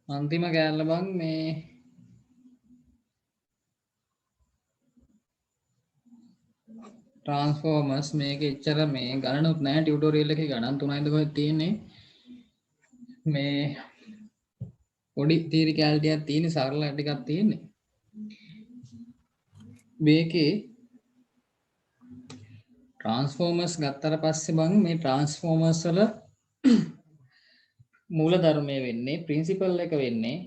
අන්තිම කෑල්ල බං මේ ට්‍රාන්ස්ෆෝමර්ස් මේක එච්චර මේ ගණනුත් නැහැ ටියුටෝරියල් එකේ ගණන් 3යිද කොහෙද තියෙන්නේ මේ පොඩි තීරි කෑල්ල ටිකක් තියෙන්නේ සරල ටිකක් තියෙන්නේ මේකේ ට්‍රාන්ස්ෆෝමර්ස් ගත්තට පස්සේ බං මේ ට්‍රාන්ස්ෆෝමර්ස් වල මූල ධර්මය වෙන්නේ ප්‍රින්සිපල් එක වෙන්නේ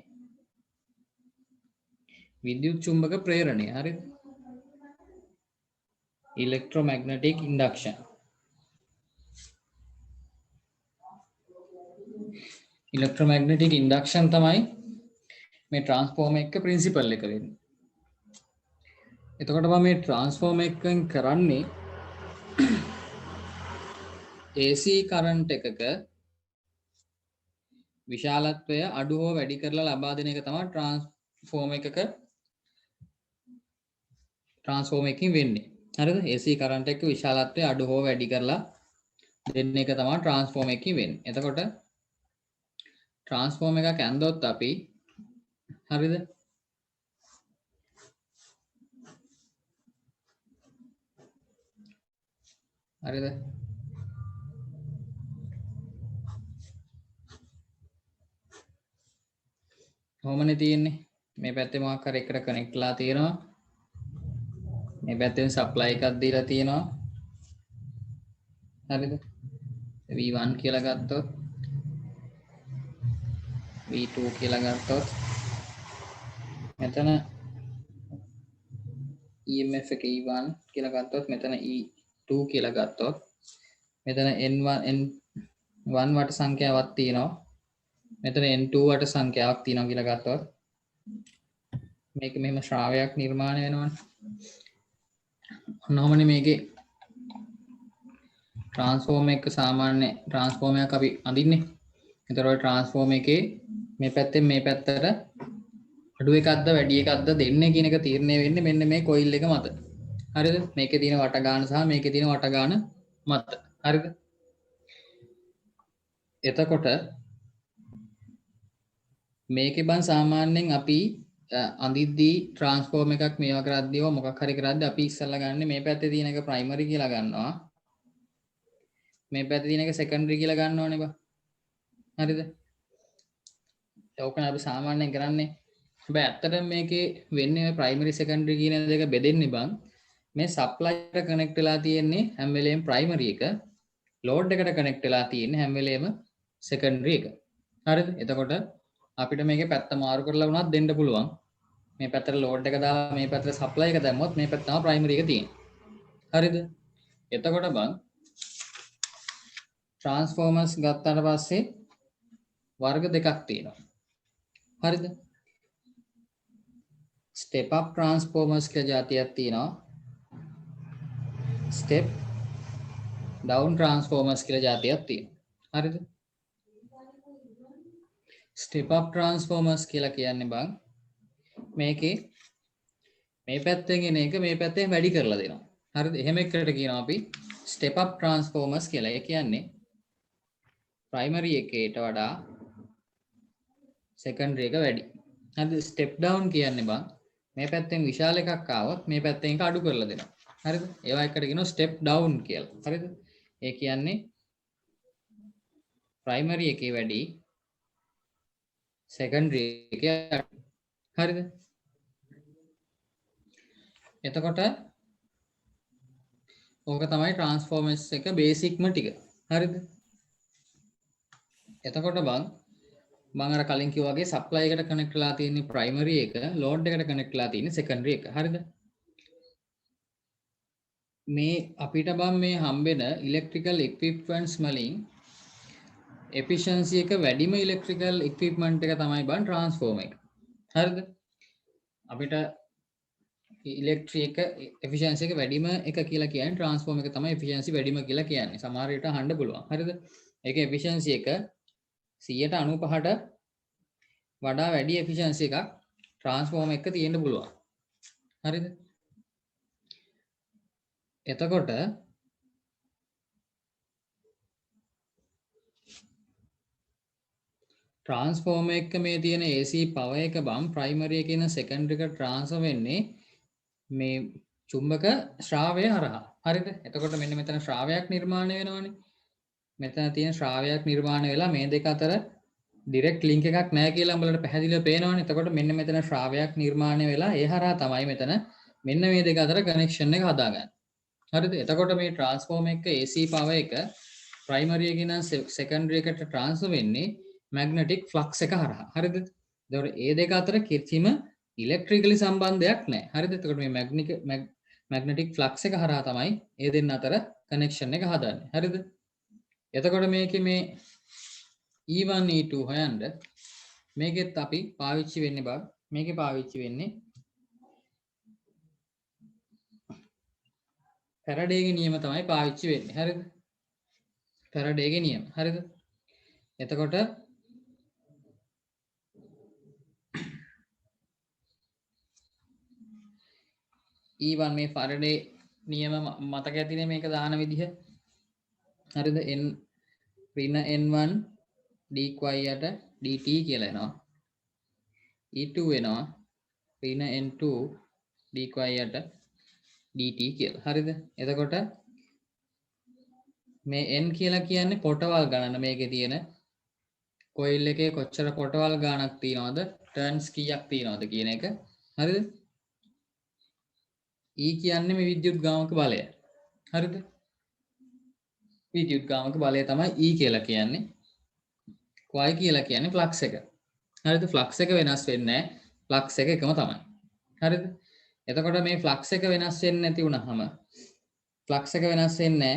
විද්‍යුත් චුම්බක ප්‍රේරණය හරිද electromagnetic induction electromagnetic induction තමයි මේ ට්‍රාන්ස්ෆෝමර් එක ප්‍රින්සිපල් එක වෙන්නේ එතකොට මේ ට්‍රාන්ස්ෆෝමර් එකෙන් කරන්නේ AC කරන්ට් එකක විශාලත්වය අඩු හෝ වැඩි කරලා ලබා දෙන එක තමයි ට්‍රාන්ස්ෆෝමර් එකකින් වෙන්නේ. හරිද? AC කරන්ට් එක විශාලත්වය අඩු හෝ වැඩි කරලා දෙන එක තමයි ට්‍රාන්ස්ෆෝමර් එකකින් වෙන්නේ. එතකොට ට්‍රාන්ස්ෆෝමර් එකක් ඇන්දොත් අපි හරිද? හරිද? කොහොමනේ තියෙන්නේ? මේ පැත්තේ මොකක් හරි එකට කනෙක්ට් ලා තියෙනවා. මේ පැත්තෙන් සප්ලයි එකක් දීලා තියෙනවා. හරිද? V1 කියලා ගත්තොත් V2 කියලා ගත්තොත් මෙතන EMF එක E1 කියලා ගත්තොත් මෙතන E2 කියලා ගත්තොත් මෙතන N1 වට සංඛ්‍යාවක් තියෙනවා. මෙතන N2 වට සංඛ්‍යාවක් තියෙනවා කියලා ගත්තොත් මේක මෙහෙම ශ්‍රාවයක් නිර්මාණය වෙනවනේ. ඔන්නෝමනේ මේකේ ට්‍රාන්ස්ෆෝමර් එක සාමාන්‍ය ට්‍රාන්ස්ෆෝමර් එකක් අපි අඳින්නේ. එතකොට ට්‍රාන්ස්ෆෝමර් එකේ මේ පැත්තෙන් මේ පැත්තට අඩු එකක්ද වැඩි එකක්ද දෙන්නේ කියන එක තීරණය වෙන්නේ මෙන්න මේ කොයිල් එක මත. හරිද? මේකේ තියෙන වට ගාන සහ මේකේ තියෙන වට ගාන මත. හරිද? එතකොට මේකේ බං සාමාන්‍යයෙන් අපි අඳිද්දී ට්‍රාන්ස්ෆෝමර් එකක් මේවා කරද්දී මොකක් හරි කරද්දී අපි ඉස්සල්ලා ගන්න මේ පැත්තේ තියෙන එක ප්‍රයිමරි කියලා ගන්නවා. මේ පැත්තේ තියෙන එක සෙකන්ඩරි කියලා ගන්න ඕනේ බං. හරිද? ඕකනේ අපි සාමාන්‍යයෙන් කරන්නේ. හැබැයි ඇත්තටම මේකේ වෙන්නේ මේ ප්‍රයිමරි සෙකන්ඩරි කියන දෙක බෙදෙන්නේ බං. මේ සප්ලයි එකට කනෙක්ට් වෙලා තියෙන්නේ හැම වෙලේම ප්‍රයිමරි එක. ලෝඩ් එකට කනෙක්ට් වෙලා තියෙන්නේ හැම වෙලේම සෙකන්ඩරි එක. හරිද? එතකොට අපිට මේකේ පැත්ත මාරු කරලා වුණත් දෙන්න පුළුවන්. මේ පැත්තට ලෝඩ් එක දාලා මේ පැත්තට සප්ලයි එක දැම්මොත් මේ පැත්ත තමයි ප්‍රයිමරි එක තියෙන්නේ. හරිද? එතකොට බං ට්‍රාන්ස්ෆෝමර්ස් ගත්තාට පස්සේ වර්ග දෙකක් තියෙනවා. හරිද? ස්ටෙප් අප් ට්‍රාන්ස්ෆෝමර්ස් කියලා જાතියක් තියෙනවා. ස්ටෙප් ඩවුන් ට්‍රාන්ස්ෆෝමර්ස් කියලා જાතියක් තියෙනවා. හරිද? ස්ටෙප් අප් ට්‍රාන්ස්ෆෝමර්ස් කියලා කියන්නේ බං මේකේ මේ පැත්තෙන් එන එක මේ පැත්තෙන් වැඩි කරලා දෙනවා. හරිද? එහෙම එකට කියනවා අපි ස්ටෙප් අප් ට්‍රාන්ස්ෆෝමර්ස් කියලා. ඒ කියන්නේ ප්‍රයිමරි එකේට වඩා සෙකන්ඩරි එක වැඩි. හරිද? ස්ටෙප් ඩවුන් කියන්නේ බං මේ පැත්තෙන් විශාල එකක් ආවොත් මේ පැත්තෙන් එක අඩු කරලා දෙනවා. හරිද? ඒවා එකට කියනවා ස්ටෙප් ඩවුන් කියලා. හරිද? ඒ කියන්නේ ප්‍රයිමරි එකේ වැඩි සෙකන්ඩරි එකේ අඩු. හරිද? එතකොට ඕක තමයි ට්‍රාන්ස්ෆෝමර්ස් එක බේසික්ම ටික. හරිද? එතකොට මම අර කලින් කිව්වා වගේ සප්ලයි එකට කනෙක්ට් වෙලා තියෙන ප්‍රයිමරි එක ලෝඩ් එකට කනෙක්ට් වෙලා තියෙන සෙකන්ඩරි එක. හරිද? මේ අපිට මේ හම්බෙන ඉලෙක්ට්‍රිකල් ඉක්විප්මන්ට්ස් වලින් එෆිෂියන්සි එක වැඩිම ඉලෙක්ට්‍රිකල් ඉක්විප්මන්ට් එක තමයි ට්‍රාන්ස්ෆෝමර් එක. හරිද? අපිට ඉලෙක්ට්‍රික එෆිෂියන්සි එක වැඩිම එක කියලා කියන්නේ ට්‍රාන්ස්ෆෝමර් එක තමයි එෆිෂියන්සි වැඩිම කියලා කියන්නේ. සමහර විට අහන්න පුළුවන්. හරිද? ඒක එෆිෂියන්සි එක 195ට වඩා වැඩි එෆිෂියන්සි එකක් ට්‍රාන්ස්ෆෝමර් එක තියෙන්න පුළුවන්. හරිද? එතකොට ට්‍රාන්ස්ෆෝර්මර් එක මේ තියෙන AC පවර් එක බම් ප්‍රයිමරි එකේ ඉන්න සෙකන්ඩරි එකට ට්‍රාන්ස්ෆර් වෙන්නේ මේ චුම්බක ශ්‍රාවය හරහා. හරිද? එතකොට මෙන්න මෙතන ශ්‍රාවයක් නිර්මාණය වෙනවනේ. මෙතන තියෙන ශ්‍රාවයක් නිර්මාණය වෙලා මේ දෙක අතර ඩිරෙක්ට් ලින්ක් එකක් නැහැ කියලා උඹලට පැහැදිලිව පේනවනේ. එතකොට මෙන්න මෙතන ශ්‍රාවයක් නිර්මාණය වෙලා ඒ හරහා තමයි මෙතන මෙන්න මේ දෙක අතර කනෙක්ෂන් එක හදාගන්නේ. හරිද? එතකොට මේ ට්‍රාන්ස්ෆෝර්මර් එක AC පවර් එක ප්‍රයිමරි එකේ ඉඳන් සෙකන්ඩරි එකට ට්‍රාන්ස්ෆර් වෙන්නේ මැග්නටික් ෆ්ලක්ස් එක හරහා. හරිද? එතකොට ඒ දෙක අතර කිසිම ඉලෙක්ට්‍රිකලි සම්බන්ධයක් නැහැ. හරිද? එතකොට මේ මැග්නටික් ෆ්ලක්ස් එක හරහා තමයි ඒ දෙන්න අතර කනෙක්ෂන් එක හදන්නේ. හරිද? එතකොට මේකේ මේ E1 E2 හොයන්න මේකෙත් අපි පාවිච්චි වෙන්නේ බා මේකේ පාවිච්චි වෙන්නේ ෆැරඩේගේ නියම තමයි පාවිච්චි වෙන්නේ. හරිද? ෆැරඩේගේ නියම. හරිද? එතකොට E1 මේ ෆැරඩේ නියම මතක ඇතිනේ මේක දාන විදිහ. හරිද? n ඍණ n1 dqi යට dt කියලා එනවා. E2 වෙනවා ඍණ n2 dqi යට dt කියලා. හරිද? එතකොට මේ n කියලා කියන්නේ පොටවල් ගණන මේකේ තියෙන කොයිල් එකේ කොච්චර පොටවල් ගාණක් තියනවද ටර්න්ස් කීයක් තියනවද කියන එක. හරිද? E කියන්නේ මේ විද්‍යුත් ගාමක බලය. හරිද? විද්‍යුත් ගාමක බලය තමයි E කියලා කියන්නේ. y කියලා කියන්නේ ෆ්ලක්ස් එක. හරිද? ෆ්ලක්ස් එක වෙනස් වෙන්නේ නැහැ. ෆ්ලක්ස් එක එකම තමයි. හරිද? එතකොට මේ ෆ්ලක්ස් එක වෙනස් වෙන්නේ නැති වුනහම ෆ්ලක්ස් එක වෙනස් වෙන්නේ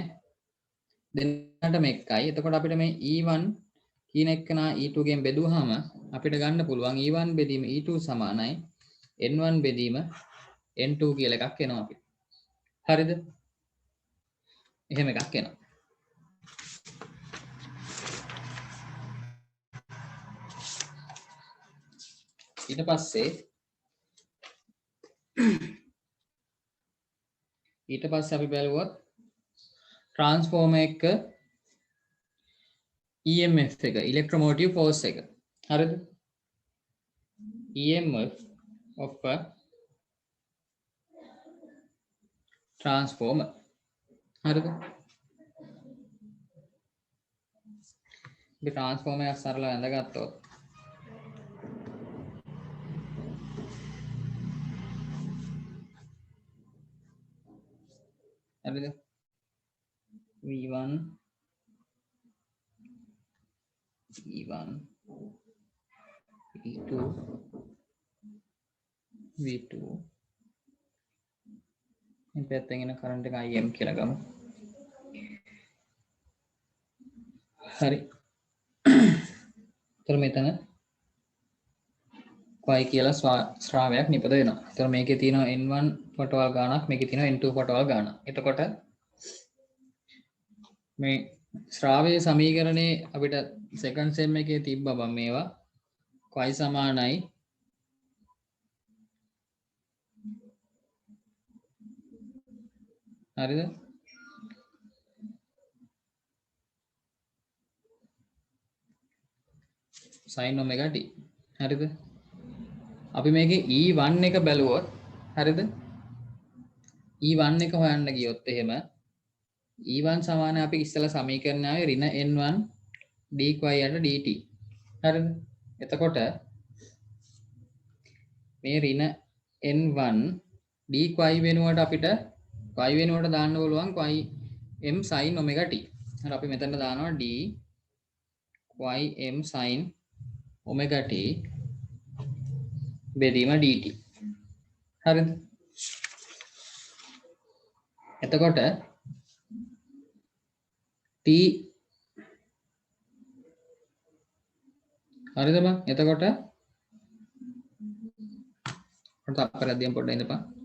දෙන්නටම එකයි. එතකොට අපිට මේ E1 කියන එකනා E2 ගෙන් බෙදුවාම අපිට ගන්න පුළුවන් E1 බෙදීම E2 සමානයි N1 බෙදීම N2 කියලා එකක් එනවා අපිට. හරිද? එහෙම එකක් එනවා. ඊට පස්සේ අපි බලුවොත් ට්‍රාන්ස්ෆෝර්මර් එක EMF එක ඉලෙක්ට්‍රොමෝටිව් ෆෝස් එක. හරිද? EMF of a transformer. හරිද? මේ ට්‍රාන්ස්ෆෝර්මර් එක සරලව ඇඳගත්තොත් හරිද? V1 E1 E2 V2 මේ පැත්තෙන් එන කරන්ට් එක IM කියලා ගමු. හරි. එතකොට මෙතන y කියලා ශ්‍රාවයක් නිපද වෙනවා. එතකොට මේකේ තියෙනවා n1 පොටවල් ගාණක්, මේකේ තියෙනවා n2 පොටවල් ගාණක්. එතකොට මේ ශ්‍රාවයේ සමීකරණේ අපිට සෙකන්ඩ් සෙම් එකේ තිබ්බා බම් මේවා y සමානයි හරිද? sin omega t. හරිද? අපි මේකේ E1 එක බැලුවොත් හරිද? E1 එක හොයන්න ගියොත් එහෙම E1 සමාන අපි ඉස්සෙල්ලා සමීකරණය ආවේ ඍණ n1 dqi යට dt. හරිද? එතකොට මේ ඍණ n1 dqi වෙනුවට අපිට y වෙනුවට දාන්න පුළුවන් y m sin omega t. හරි අපි මෙතන දානවා d y m sin omega t බෙදීම dt. හරිද? එතකොට t හරිද බං? එතකොට අපරාධියම් පොඩ්ඩක් ඉඳපන්.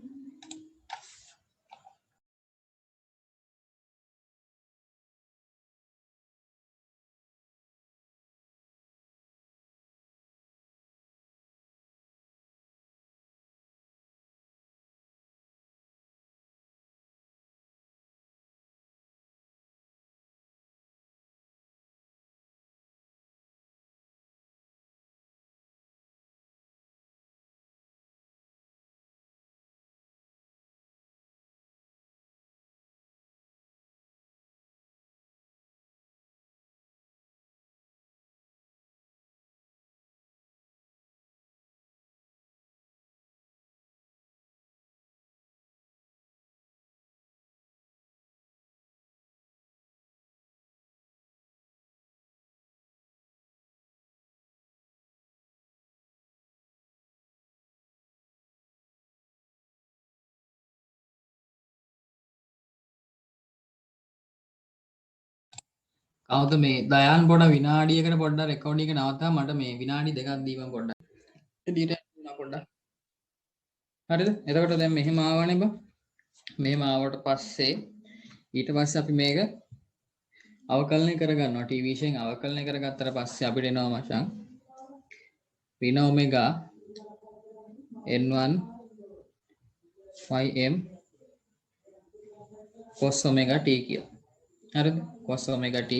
අවුද මේ දයාන් පොඩ විනාඩියකට පොඩ්ඩක් රෙකෝඩින් එක නවත්තා මට මේ විනාඩි දෙකක් දීපන් පොඩ්ඩක්. එදිට පොඩ්ඩක්. හරිද? එතකොට දැන් මෙහෙම ආවනේ බං. මෙහෙම ආවට පස්සේ ඊට පස්සේ අපි මේක අවකලනය කරගන්නවා. ටීවී ෂෙන් අවකලනය කරගත්තට පස්සේ අපිට එනවා මචං ඍණ ඔමෙගා n1 ym cos omega t කියලා. හරිද? cos omega t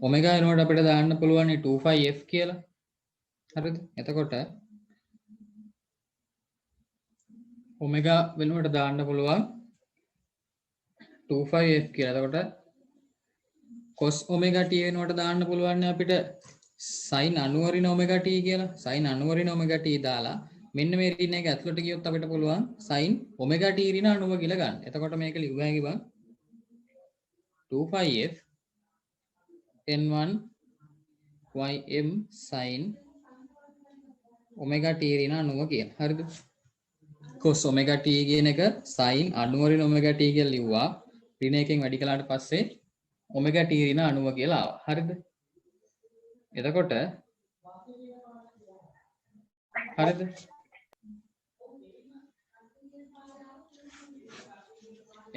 omega එනකොට අපිට දාන්න පුළුවන් 2πf කියලා. හරිද? එතකොට omega වෙනුවට දාන්න පුළුවන් 2πf කියලා. එතකොට cos omega t වෙනුවට දාන්න පුළුවන් අපිට sin අනුවරිණ omega t කියලා. sin අනුවරිණ omega t දාලා මෙන්න මේ ඍණ එක ඇතුළට ගියොත් අපිට පුළුවන් sin omega t ඍණ අණුව කියලා ගන්න. එතකොට මේක ලියුව හැකි බං 2πf n1 ym sin omega t ඍණ අණුව කියලා. හරිද? cos omega t කියන එක sin අනුවරිණ omega t කියලා ලිව්වා. ඍණ එකෙන් වැඩි කළාට පස්සේ omega t ඍණ අණුව කියලා ආවා. හරිද? එතකොට හරිද?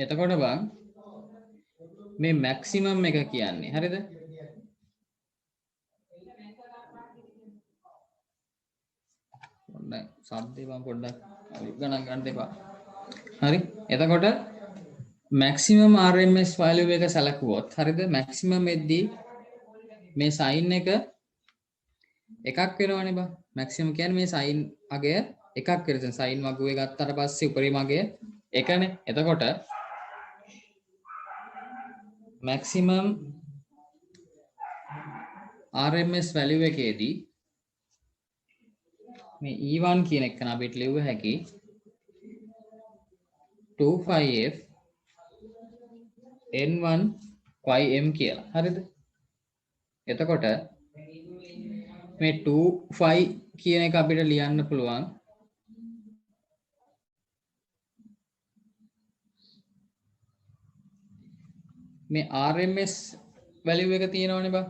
එතකොට බං මේ මැක්සිමම් එක කියන්නේ හරිද? පොඩ්ඩක් සද්දේ බං පොඩ්ඩක් ගණන් ගන්න දෙපා. හරි? එතකොට මැක්සිමම් RMS value එක සැලකුවොත් හරිද? මැක්සිමම් එද්දී මේ sin එක එකක් වෙනවනේ බං. මැක්සිමම් කියන්නේ මේ sin අගය එකක් වෙනසෙන් sin වගුවේ ගත්තට පස්සේ උපරිම අගය එකනේ. එතකොට maximum RMS value එකේදී මේ E1 කියන එක අපිට ලියුව හැකි 2πf n1 ym කියලා. හරිද? එතකොට මේ 2π කියන එක අපිට ලියන්න පුළුවන් මේ RMS value එක තියෙනවනේ බං.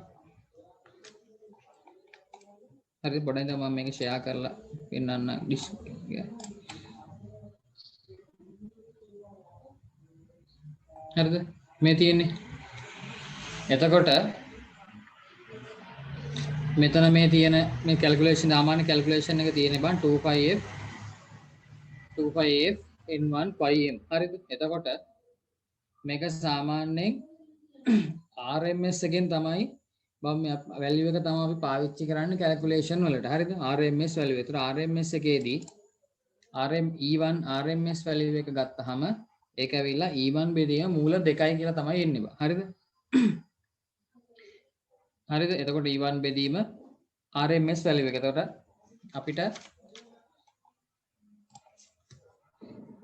හරිද? පොඩ්ඩක් ඉතින් මම මේක ෂෙයා කරලා පෙන්නන්න ඩිස්ප්ලේ. හරිද? මේ තියෙන්නේ. එතකොට මෙතන මේ තියෙන මේ කැල්කියුලේෂන් සාමාන්‍ය කැල්කියුලේෂන් එක තියෙන්නේ බං 2πf n1 ym. හරිද? එතකොට මේක සාමාන්‍යයෙන් RMS එකෙන් තමයි මම වැලියු එක තමයි අපි පාවිච්චි කරන්නේ කැල්කියුලේෂන් වලට. හරිද? RMS value. ඒතර RMS එකේදී E1 RMS වැලියු එක ගත්තාම ඒක ඇවිල්ලා E1 බෙදීම මූල 2යි කියලා තමයි එන්නේ බා. හරිද? හරිද? එතකොට E1 බෙදීම RMS වැලියු එක. එතකොට අපිට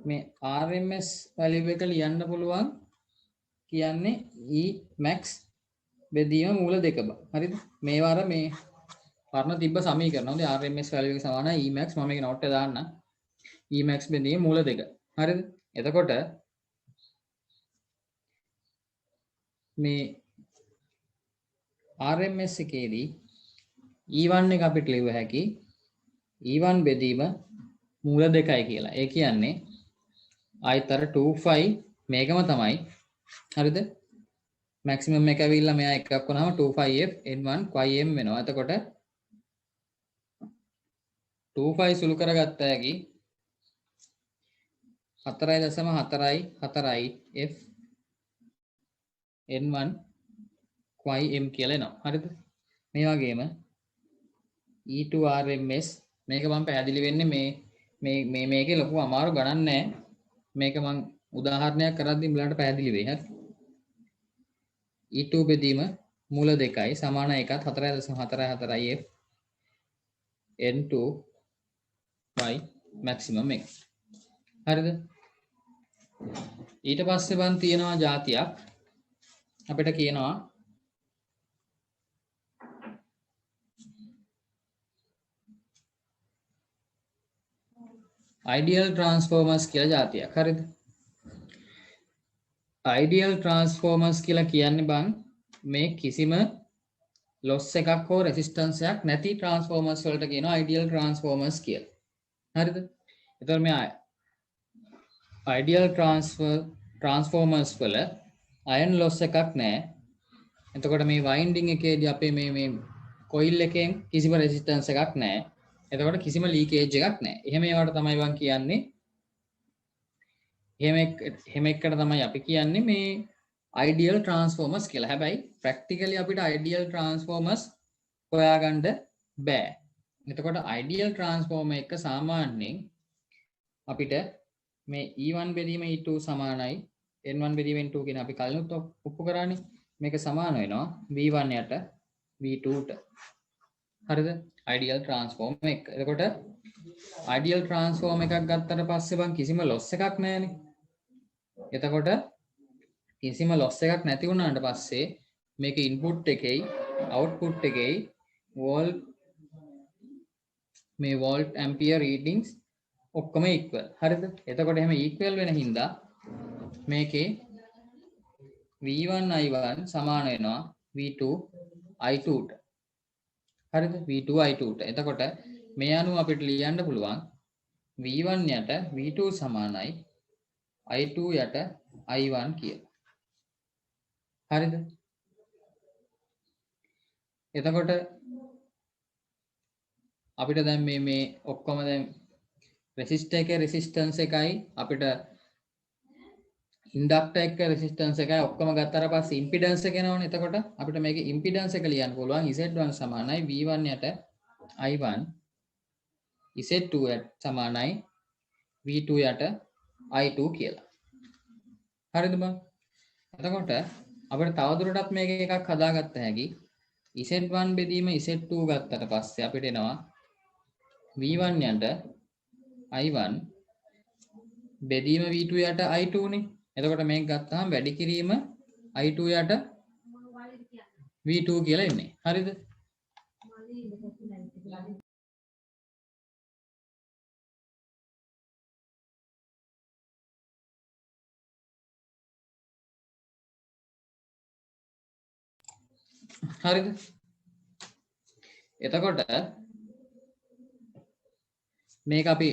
මේ RMS වැලියු එක ලියන්න පුළුවන් කියන්නේ E max බෙදීම මූල 2 බා. හරිද? මේවා අර මේ පරණ තිබ්බ සමීකරණ. හොඳයි RMS වැලියු එක සමානයි E max. මම මේක නෝට් එක දාන්න. E max බෙදීම මූල 2. හරිද? එතකොට මේ RMS එකේදී E1 එක අපිට ලියව හැකි E1 බෙදීම මූල 2යි කියලා. ඒ කියන්නේ ආයතර 2π මේකම තමයි. හරිද? මැක්සිමම් එක ඇවිල්ලා මෙයා එකක් වුණාම 2πf n1 ym වෙනවා. එතකොට 2π සුළු කරගත්ත හැකි 4.44 f n1 ym කියලා එනවා. හරිද? මේ වගේම E2 RMS මේක මම පැහැදිලි වෙන්නේ මේ මේකේ ලොකු අමාරු ගණන් නැහැ. මේක මම උදාහරණයක් කරද්දී උඹලට පැහැදිලි වෙයි. හරි? E2 බෙදීම මූල 2යි සමාන එකත් 4.44 f n2 y maximum එක. හරිද? ඊට පස්සේ බන් තියෙනවා જાතියක් අපිට කියනවා ideal transformers කියලා જાතියක්. හරිද? ideal transformers කියලා කියන්නේ බං මේ කිසිම loss එකක් හෝ resistance එකක් නැති transformers වලට කියනවා ideal transformers කියලා. හරිද? එතකොට මේ ideal transformers වල iron loss එකක් නැහැ. එතකොට මේ winding එකේදී අපේ මේ coil එකෙන් කිසිම resistance එකක් නැහැ. එතකොට කිසිම leakage එකක් නැහැ. එහෙම ඒවට තමයි මම කියන්නේ. එහෙම එකට තමයි අපි කියන්නේ මේ ideal transformers කියලා. හැබැයි practically අපිට ideal transformers හොයාගන්න බෑ. එතකොට ideal transformer එක සාමාන්‍යයෙන් අපිට මේ E1 බෙදීම E2 සමානයි N1 බෙදීම N2 කියන අපි කලිනුත් ඔප්පු කරානේ. මේක සමාන වෙනවා V1 යට V2 ට. හරිද? ideal transformer එක. එතකොට ideal transformer එකක් ගත්තට පස්සේ බං කිසිම loss එකක් නැහැනේ. එතකොට කිසිම loss එකක් නැති වුණාට පස්සේ මේක input එකේයි output එකේයි volt ampere readings ඔක්කොම equal. හරිද? එතකොට එහෙම equal වෙන හින්දා මේකේ V1 I1 සමාන වෙනවා V2 I2 ට. හරිද? V2 I2 ට. එතකොට මේ අනුව අපිට ලියන්න පුළුවන් V1 යට V2 සමානයි I2 යට I1 කියලා. හරිද? එතකොට අපිට දැන් මේ ඔක්කොම දැන් resistor එකේ resistance එකයි අපිට inductor එක resistance එකයි ඔක්කොම ගත්තාට පස්සේ impedance එක එනවනේ. එතකොට අපිට මේකේ impedance එක ලියන්න පුළුවන් Z1 සමානයි V1 යට I1 Z2 යට සමානයි V2 යට I2 කියලා. හරිද බං? එතකොට අපිට තවදුරටත් මේක එකක් හදාගත්ත හැකි. Z1 බෙදීම Z2 ගත්තට පස්සේ අපිට එනවා V1 යට I1 බෙදීම V2 යට I2 නේ. එතකොට මේක ගත්තාම වැඩි කිරීම I2 යට V2 කියලා එන්නේ. හරිද? හරිද? එතකොට මේක අපි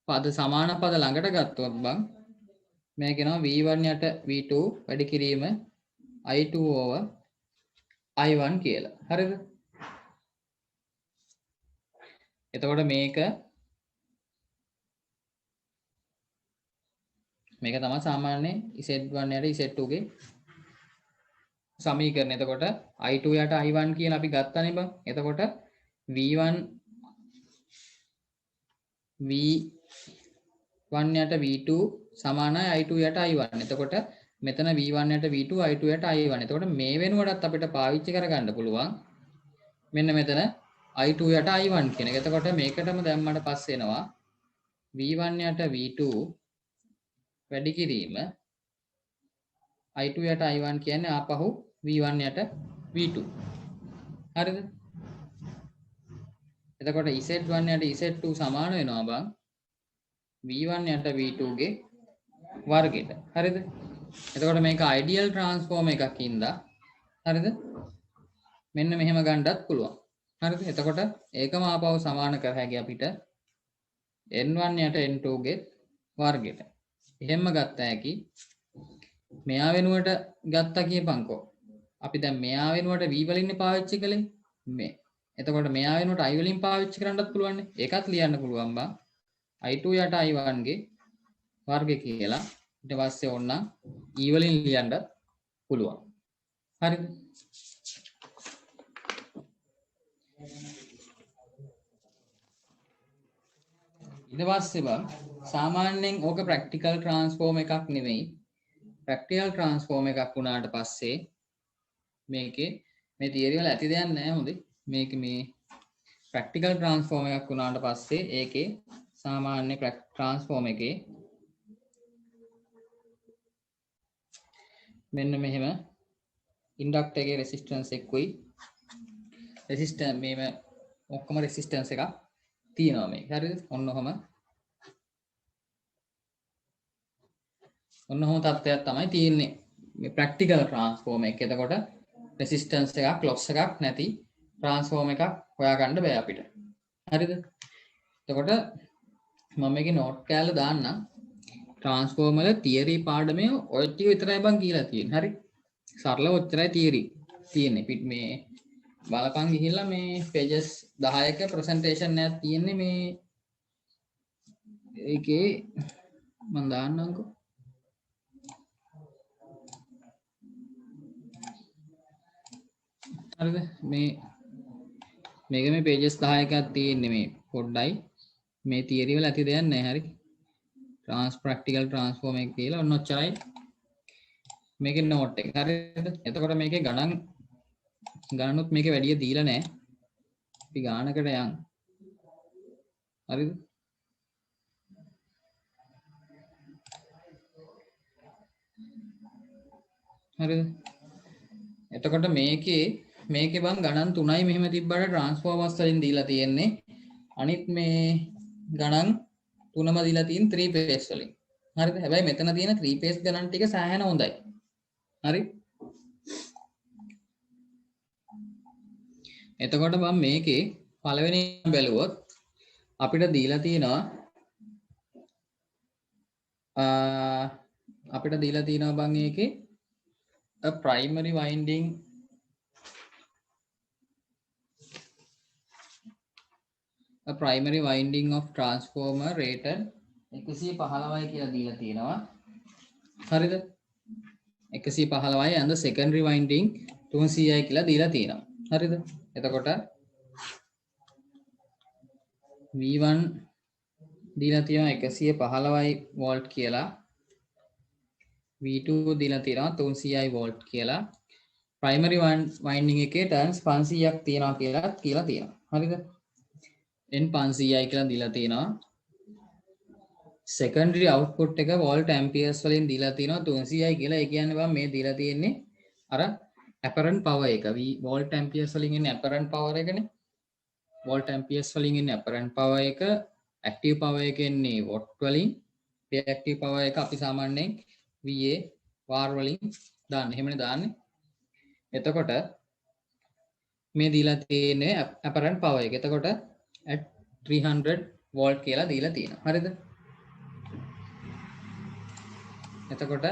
පද සමාන පද ළඟට ගත්තොත් බං මේක එනවා V1 යට V2 වැඩි කිරීම I2 over I1 කියලා. හරිද? එතකොට මේක තමයි සාමාන්‍ය Z1 යට Z2 ගේ සමීකරණ. එතකොට I2 යට I1 කියලා අපි ගත්තානේ බං. එතකොට V1 යට V2 සමානයි I2 යට I1. එතකොට මෙතන V1 යට V2 I2 යට I1. එතකොට මේ වෙනුවටත් අපිට පාවිච්චි කරගන්න පුළුවන් මෙන්න මෙතන I2 යට I1 කියන එක. එතකොට මේකටම දැම්මට පස්සේ එනවා V1 යට V2 වැඩි කිරීම I2 යට I1 කියන්නේ ආපහු V1 යට V2. හරිද? එතකොට Z1 යට Z2 සමාන වෙනවා බං V1 යට V2 ගේ වර්ගයට. හරිද? එතකොට මේක ideal transform එකක් ඉඳලා හරිද? මෙන්න මෙහෙම ගන්නත් පුළුවන්. හරිද? එතකොට ඒකම ආපහු සමාන කර හැකි අපිට N1 යට N2 ගේ වර්ගයට. එහෙම ගත්ත හැකි මෙයා වෙනුවට ගත්තා කියපන්කෝ. අපි දැන් මෙයා වෙනුවට V වලින් පාවිච්චි කළේ මේ. එතකොට මෙයා වෙනුවට I වලින් පාවිච්චි කරන්නත් පුළුවන් නේ. ඒකත් ලියන්න පුළුවන් බං. I2 යට I1 ගේ වර්ගය කියලා. ඊට පස්සේ ඕන්න E වලින් ලියන්නත් පුළුවන්. හරිද? ඊට පස්සේ බං සාමාන්‍යයෙන් ඕක ප්‍රැක්ටිකල් ට්‍රාන්ස්ෆෝර්ම් එකක් නෙවෙයි. ප්‍රැක්ටිකල් ට්‍රාන්ස්ෆෝර්ම් එකක් වුණාට පස්සේ මේකේ මේ තියරි වල ඇති දෙයක් නැහැ හොඳේ. මේක මේ ප්‍රැක්ටිකල් ට්‍රාන්ස්ෆෝර්ම් එකක් වුණාට පස්සේ ඒකේ සාමාන්‍ය ට්‍රාන්ස්ෆෝර්ම් එකේ මෙන්න මෙහෙම ඉන්ඩක්ටර් එකේ රෙසිස්ටන්ස් එක්කුයි රෙසිස්ටර් මේව ඔක්කොම රෙසිස්ටන්ස් එකක් තියෙනවා මේක. හරිද? ඔන්න ඔහොම තත්ත්වයක් තමයි තියෙන්නේ මේ ප්‍රැක්ටිකල් ට්‍රාන්ස්ෆෝර්ම එක. එතකොට රෙසිස්ටන්ස් එකක් ලොස් එකක් නැති ට්‍රාන්ස්ෆෝර්ම එකක් හොයාගන්න බෑ අපිට. හරිද? එතකොට මම මේකේ නෝට් කෑල්ල දාන්නම්. ට්‍රාන්ස්ෆෝර්මර් තියරි පාඩමේ ඔය ටික විතරයි බං කියලා තියෙන්නේ. හරි. සරලව ඔච්චරයි තියරි තියෙන්නේ. පිට මේ බලපන් ගිහිල්ලා මේ pages 10ක ප්‍රසන්ටේෂන් එකක් තියෙන්නේ මේ ඒකේ මම දාන්නම්කෝ. හරිද? මේක මේ pages 10ක් තියෙන්නේ මේ පොඩ්ඩයි මේ තියරි වල ඇති දෙයක් නැහැ. හරි. ප්‍රැක්ටිකල් ට්‍රාන්ස්ෆෝර්ම එක කියලා ඔන්න ඔච්චරයි මේකේ නෝට් එක. හරිද? එතකොට මේකේ ගණනුත් මේකේ වැඩිය දීලා නැහැ. අපි ගානකට යන්. හරිද? හරිද? එතකොට මේකේ බං ගණන් 3යි මෙහෙම තිබ්බට ට්‍රාන්ස්ෆෝමර්ස් වලින් දීලා තියෙන්නේ. අනිත් මේ ගණන් 3ම දීලා තියෙන 3 phase වලින්. හරිද? හැබැයි මෙතන තියෙන 3 phase ගණන් ටික සෑහෙන හොඳයි. හරි? එතකොට මම මේකේ පළවෙනි බැලුවොත් අපිට දීලා තියෙනවා බං ඒකේ a primary winding of transformer rated 115යි කියලා දීලා තියෙනවා. හරිද? 115යි and the secondary winding 300යි කියලා දීලා තියෙනවා. හරිද? එතකොට V1 දීලා තියෙනවා 115යි වෝල්ට් කියලා. V2 දීලා තියෙනවා 300යි වෝල්ට් කියලා. primary winding එකේ turns 500ක් තියෙනවා කියලා තියෙනවා. හරිද? N 500යි කියලා දීලා තියෙනවා. secondary output එක volt amperes වලින් දීලා තියෙනවා 300යි කියලා. ඒ කියන්නේ බං මේ දීලා තියෙන්නේ අර apparent power එක. volt amperes වලින් එන්නේ apparent power එකනේ. volt amperes වලින් එන්නේ apparent power එක. active power එක එන්නේ watt වලින්. reactive power එක අපි සාමාන්‍යයෙන් VA var වලින් දාන්නේ. එහෙමනේ දාන්නේ. එතකොට මේ දීලා තියෙන්නේ apparent power එක. එතකොට at 300 volt කියලා දීලා තියෙනවා. හරිද? එතකොට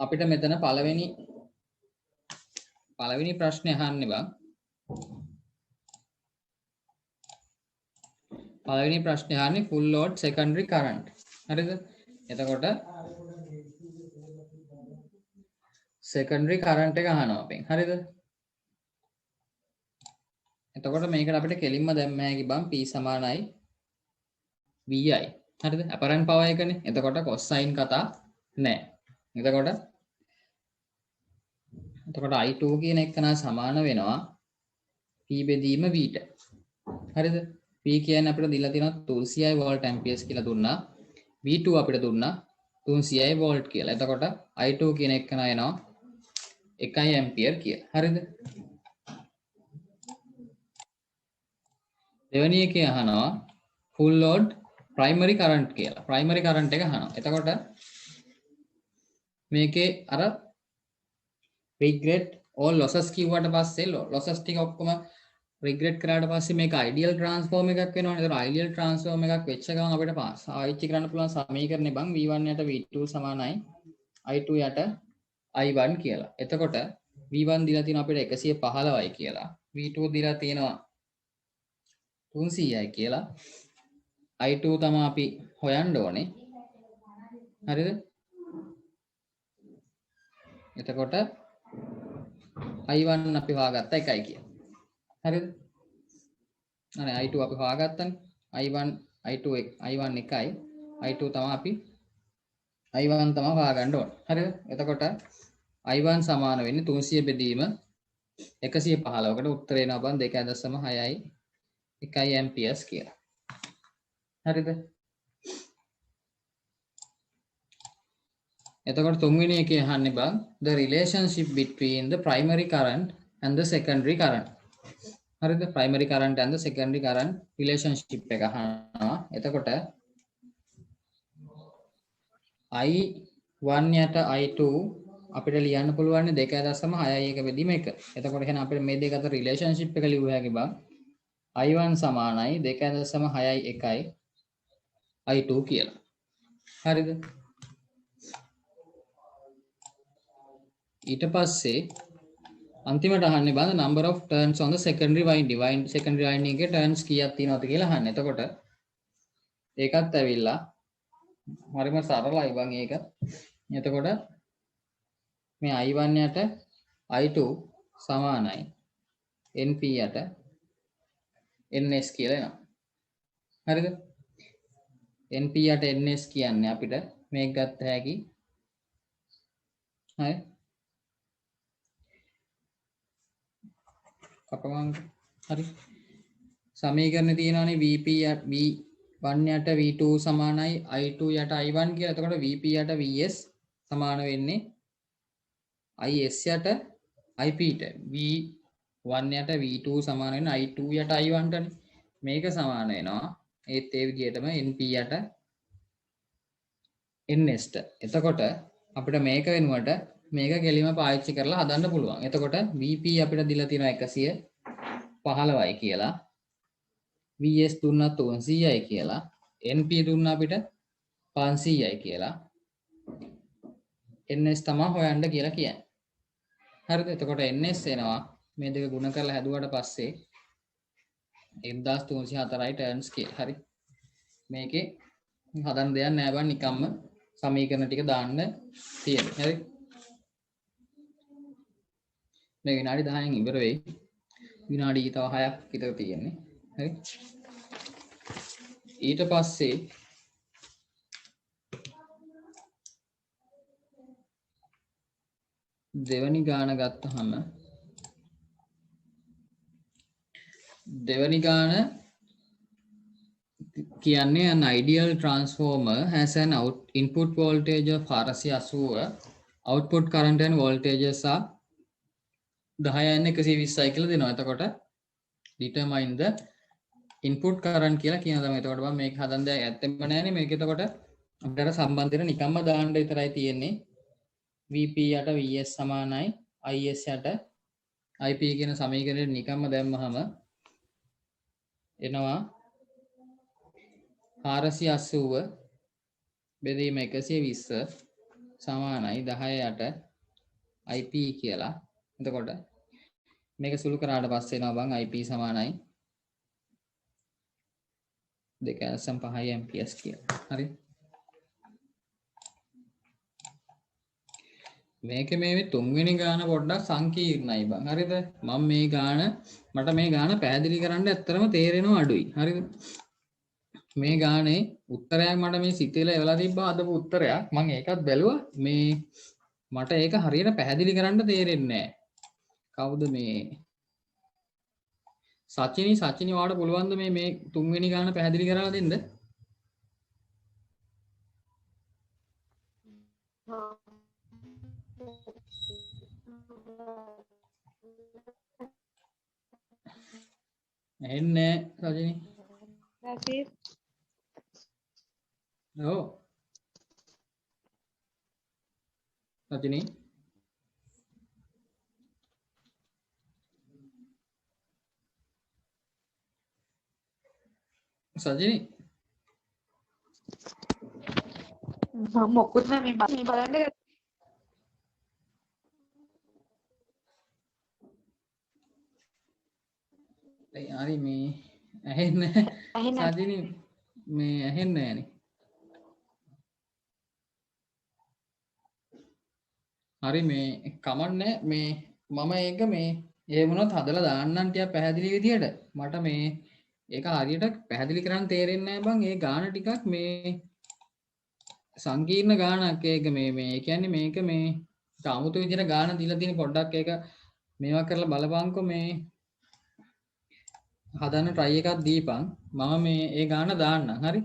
අපිට මෙතන පළවෙනි ප්‍රශ්නේ අහන්නේ බං. පළවෙනි ප්‍රශ්නේ අහන්නේ full load secondary current. හරිද? එතකොට secondary current එක අහනවා අපෙන්. හරිද? එතකොට මේකට අපිට කෙලින්ම දැම්ම හැකි බං P සමානයි VI. හරිද? apparent power එකනේ. එතකොට cosine කතා නැහැ. එතකොට I2 කියන එක නා සමාන වෙනවා P බෙදීම V ට. හරිද? P කියන්නේ අපිට දීලා තියෙනවා 300යි volt amperes කියලා දුන්නා. V2 අපිට දුන්නා 300යි volt කියලා. එතකොට I2 කියන එක නා එනවා 1 ampere කියලා. හරිද? දෙවෙනි එකේ අහනවා full load primary current කියලා. primary current එක අහනවා. එතකොට මේකේ අර regret all losses කිව්වට පස්සේ losses ටික ඔක්කොම regret කරාට පස්සේ මේක ideal transform එකක් වෙනවනේ. ඒතර ideal transform එකක් වෙච්ච ගමන් අපිට පාවිච්චි කරන්න පුළුවන් සමීකරණේ බං V1 යට V2 සමානයි I2 යට I1 කියලා. එතකොට V1 දීලා තියෙනවා අපිට 115යි කියලා. V2 දීලා තියෙනවා 300යි කියලා. I2 තමයි අපි හොයන්න ඕනේ. හරිද? එතකොට I1 අපි හොයාගත්තා 1යි කියලා. හරිද? අනේ I2 අපි හොයාගත්තනේ. I1 1යි. I2 තමයි හොයාගන්න ඕනේ. හරිද? එතකොට I1 සමාන වෙන්නේ 300 බෙදීම 115කට උත්තරේ එනවා බං 2.6යි 1 amperes කියලා. හරිද? එතකොට තුන්වෙනි එකේ අහන්නේ බං the relationship between the primary current and the secondary current. හරිද? primary current and the secondary current relationship එක අහනවා. එතකොට I1 යට I2 අපිට ලියන්න පුළුවන් 2.6 බෙදීම 1. එතකොට එහෙනම් අපිට මේ දෙක අතර රිලේෂන්ෂිප් එක ලියුව හැකි බං I1 සමානයි 2.6 1යි I2 කියලා. හරිද? ඊට පස්සේ අන්තිමට අහන්නේ බලන්න number of turns on the secondary winding. secondary winding එකේ turns කීයක් තියෙනවද කියලා අහන්නේ. එතකොට ඒකත් ඇවිල්ලා හරිම සරලයි බං ඒක. එතකොට මේ I1 යට I2 සමානයි NP යට NS කියලා එනවා. හරිද? NP යට NS කියන්නේ අපිට මේක ගත්ත හැකි. හරි. කපමං හරි. සමීකරණේ තියෙනවානේ VP යට V1 යට V2 සමානයි I2 යට I1 කියලා. එතකොට VP යට VS සමාන වෙන්නේ IS යට IP ට. V1 යට V2 සමාන වෙන I2 යට I1 ටනේ. මේක සමාන වෙනවා ඒත් ඒ විදිහටම NP යට NS ට. එතකොට අපිට මේක වෙනුවට මේක කෙලිම පාවිච්චි කරලා හදන්න පුළුවන්. එතකොට VP අපිට දීලා තියෙනවා 115යි කියලා. VS දුන්නා 300යි කියලා. NP දුන්නා අපිට 500යි කියලා. NS තමයි හොයන්න කියලා කියන්නේ. හරිද? එතකොට NS එනවා මේ දෙක ගුණ කරලා හැදුවට පස්සේ 1304යි ටර්න්ස් කියලා. හරි. මේකේ හදන්න දෙයක් නෑ බං නිකම්ම සමීකරණ ටික දාන්න තියෙනවා. හරි. මේ විනාඩි 10න් ඉවර වෙයි. විනාඩි තව 6ක් විතර තියෙන්නේ. හරි. ඊට පස්සේ දෙවනි ගාන ගත්තහම දෙවනි ගාන කියන්නේ an ideal transformer has an input voltage of 480 output current and voltages are 10 120යි කියලා දෙනවා. එතකොට determine the input current කියලා කියනවා තමයි. එතකොට මම මේක හදන්න දෙයක් ඇත්තෙම නැහැනේ. මේක එතකොට අපිට සම්බන්ධයෙන් නිකම්ම දාන්න විතරයි තියෙන්නේ. VP යට VS සමානයි IS යට IP කියන සමීකරණය නිකම්ම දැම්මහම එනවා 480 බෙදීම 120 සමානයි 10 යට IP කියලා. එතකොට මේක සුළු කරාට පස්සේ එනවා බං IP සමානයි 2.5 amperes කියලා. හරි. මේක මේ තුන්වෙනි ගාන පොඩ්ඩක් සංකීර්ණයි බං. හරිද? මම මේ ගාන මට මේ ගාන පැහැදිලි කරන්න ඇත්තටම තේරෙනවා අඩුයි. හරිද? මේ ගානේ උත්තරයක් මට මේ සිතේල එවලා තිබ්බා අදපු උත්තරයක්. මම ඒකත් බැලුවා. මේ මට ඒක හරියට පැහැදිලි කරන්න තේරෙන්නේ නැහැ. කවුද මේ සචිනි වාට පුළුවන්ද මේ තුන්වෙනි ගාන පැහැදිලි කරලා දෙන්න? එන්නේ සජිනි. රසීත්. ඔව්. සජිනි. සජිනි. මොකුත් නෑ මේ බලන්න. හරි මේ ඇහෙන්නේ සජිනි මේ ඇහෙන්නේ නෑනේ. හරි මේ කමන්නේ මේ මම ඒක මේ ඒ වුණත් හදලා දාන්නම් ටිකක් පැහැදිලි විදියට. මට මේ ඒක හරියට පැහැදිලි කරන්න තේරෙන්නේ නැහැ බං. ඒ ගාන ටිකක් මේ සංකීර්ණ ගානක්. ඒක මේ කියන්නේ මේක මේ 아무තු විදියට ගාන දීලා තියෙන පොඩ්ඩක් ඒක මේවා කරලා බලපංකෝ. මේ හදන්න try එකක් දීපන්. මම මේ ඒ ගාන දාන්නම්. හරි.